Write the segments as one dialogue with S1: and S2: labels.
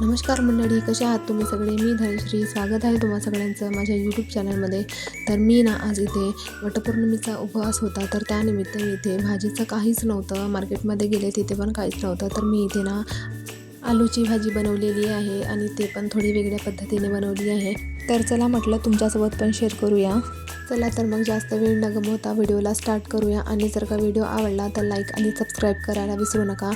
S1: नमस्कार मंडळी, कशा आहात तुम्ही सगळे? मी धनश्री, स्वागत आहे तुम्हा सगळ्यांचं माझ्या यूट्यूब चॅनलमध्ये. तर मी आज इथे वटपौर्णिमेचा उपवास होता, तर त्यानिमित्त मी इथे भाजीचं काहीच नव्हतं. मार्केटमध्ये गेले तिथे पण काहीच नव्हतं, तर मी इथे आलूची भाजी बनवलेली आहे आणि ते पण थोडी वेगळ्या पद्धतीने बनवली आहे. तर चला म्हटलं तुमच्यासोबत पण शेअर करूया. चला तर मग जास्त वेळ न गमावता व्हिडिओला स्टार्ट करूया. आणि जर का व्हिडिओ आवडला तर लाईक आणि सबस्क्राईब करायला विसरू नका.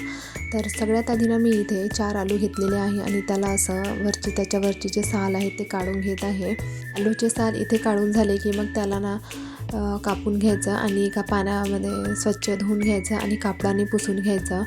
S1: तर सगळ्यात आधी मी इथे 4 आलू घेतलेले आहे आणि त्याला असं त्याच्यावरची जे साल आहे ते काढून घेत आहे. आलूचे साल इथे काढून झाले की मग त्याला कापून घ्यायचं आणि एका पाण्यामध्ये स्वच्छ धुवून घ्यायचं आणि कापडाने पुसून घ्यायचं.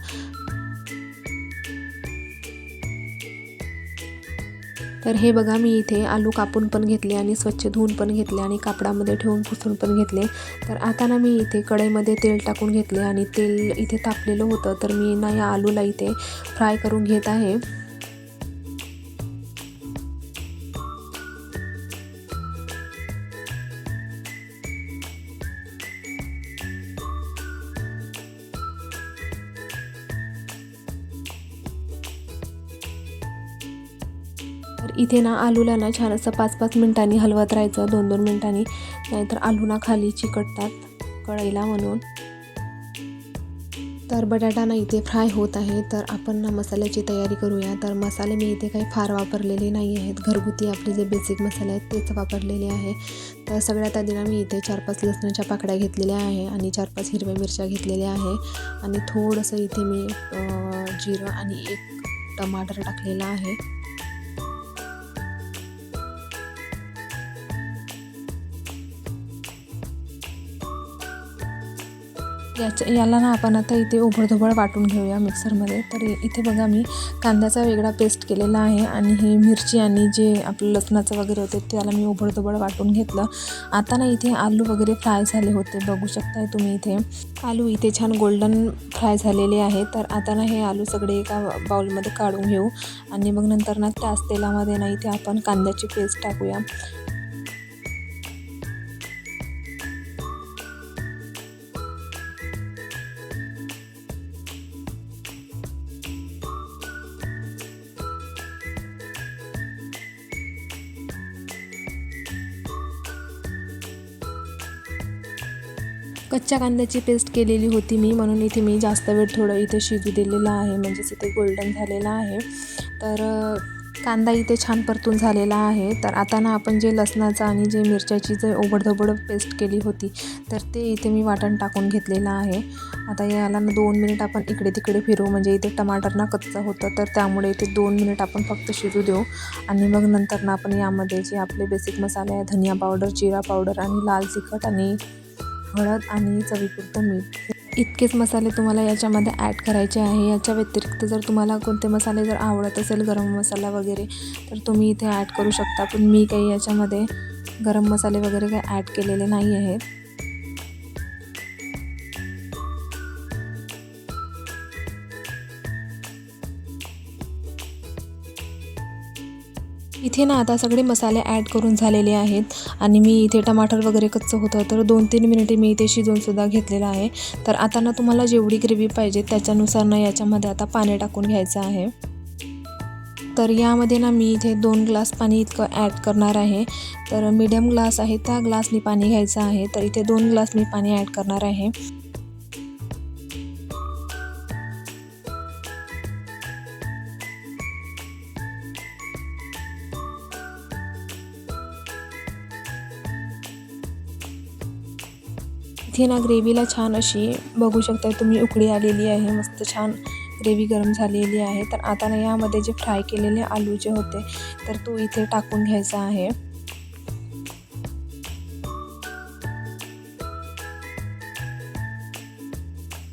S1: तर हे बघा, मी इथे आलू कापून पण घेतले आणि स्वच्छ धुवून पण घेतले आणि कापडामध्ये ठेवून पुसून पण घेतले. तर आता मी इथे कढईमध्ये तेल टाकून घेतले आणि तेल इथे तापलेलं होतं, तर मी या आलूला इथे फ्राय करून घेत आहे. तर इथे आलूला छान असं 5-5 मिनिटांनी हलवत राहायचं, 2-2 मिनिटांनी, नाहीतर आलू खाली चिकटतात कढईला म्हणून. तर बटाटा इथे फ्राय होत आहे. तर आपण मसाल्याची तयारी करूया. तर मसाले मी इथे काही फार वापरलेले नाही आहेत, घरगुती आपले जे बेसिक मसाले आहेत तेच वापरलेले आहे. तर सगळ्यात आधी मी इथे 4-5 लसणाच्या पाकळ्या घेतलेल्या आहे आणि 4-5 हिरव्या मिरच्या घेतलेल्या आहे आणि थोडंसं इथे मी जिरं आणि 1 टमाटर टाकलेला आहे. याला आपण आता इथे उबडधोबड वाटून घेऊया मिक्सरमध्ये. तर इथे बघा, मी कांद्याचा वेगळा पेस्ट केलेला आहे आणि हे मिरची आणि जे आपलं लसणाचं वगैरे होते त्याला मी उबडधोबड वाटून घेतलं. आता इथे आलू वगैरे फ्राय झाले होते, बघू शकताय तुम्ही. इथे आलू इथे छान गोल्डन फ्राय झालेले आहे. तर आता हे आलू सगळे एका बाउलमध्ये काढून घेऊ आणि मग नंतर त्याच तेलामध्ये इथे आपण कांद्याची पेस्ट टाकूया. कच्च्या कांद्याची पेस्ट केलेली होती मी, म्हणून इथे मी जास्त वेळ थोडं इथे शिजू दिलेलं आहे, म्हणजेच इथे गोल्डन झालेला आहे. तर कांदा इथे छान परतून झालेला आहे. तर आता आपण जे लसणाचं आणि जे मिरच्याची जे ओबडधोबड पेस्ट केली होती तर ते इथे मी वाटण टाकून घेतलेलं आहे. आता याला 2 मिनिट आपण इकडे तिकडे फिरवू, म्हणजे इथे टमाटर कच्चं होतं, तर त्यामुळे इथे 2 मिनिट आपण फक्त शिजू देऊ. आणि मग नंतर आपण यामध्ये जे आपले बेसिक मसाले आहे, धनिया पावडर, जिरा पावडर आणि लाल तिखट आणि हळद आणि चवीपुरतं मीठ, इतकेच मसाले तुम्हाला याच्यामध्ये ॲड करायचे आहे. याच्या व्यतिरिक्त जर तुम्हाला कोणते मसाले जर आवडत असेल, गरम मसाला वगैरे, तर तुम्ही इथे ॲड करू शकता. पण मी काही याच्यामध्ये गरम मसाले वगैरे काही ॲड केलेले नाही आहेत. इथे आता सगळे मसाले ॲड करून झालेले आहेत आणि मी इथे टमाटर वगैरे कच्चं होतं, तर 2-3 मिनिटे मी इथे शिजवूनसुद्धा घेतलेलं आहे. तर आता तुम्हाला जेवढी ग्रेव्ही पाहिजे त्याच्यानुसार याच्यामध्ये आता पाणी टाकून घ्यायचं आहे. तर यामध्ये मी इथे 2 ग्लास पाणी इतकं ॲड करणार आहे. तर मीडियम ग्लास आहे त्या ग्लासनी पाणी घ्यायचं आहे. तर इथे 2 ग्लास मी पाणी ॲड करणार आहे. इथे ग्रेव्हीला छान अशी बघू शकता तुम्ही उकळी आलेली आहे, मस्त छान ग्रेव्ही गरम झालेली आहे. तर आता यामध्ये जे फ्राय केलेले आलू जे होते तर तो इथे टाकून घ्यायचा आहे.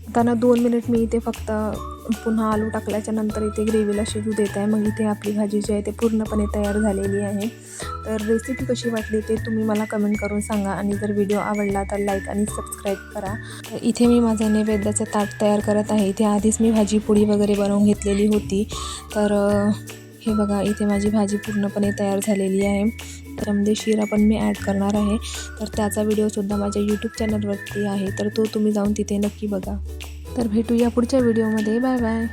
S1: आता 2 मिनिट मी इथे फक्त पुन्हा आलू टाकल्याच्या नंतर इथे ग्रेव्हीला शिजू देत आहे. मग इथे आपली भाजी जी आहे ते पूर्णपणे तयार झालेली आहे. तर रेसिपी कशी वाटली ते तुम्ही मला कमेंट करून सांगा आणि जर व्हिडिओ आवडला तर लाईक आणि सबस्क्राईब करा. तर इथे मी माझं नैवेद्याचं ताट तयार करत आहे. इथे आधीच मी भाजी पोळी वगैरे बनवून घेतलेली होती. तर हे बघा, इथे माझी भाजी पूर्णपणे तयार झालेली आहे. त्याच्यामध्ये शिरा पण मी ॲड करणार आहे. तर त्याचा व्हिडिओसुद्धा माझ्या यूट्यूब चॅनलवरती आहे, तर तो तुम्ही जाऊन तिथे नक्की बघा. तर भेटूया पुढच्या व्हिडिओमध्ये. Bye bye.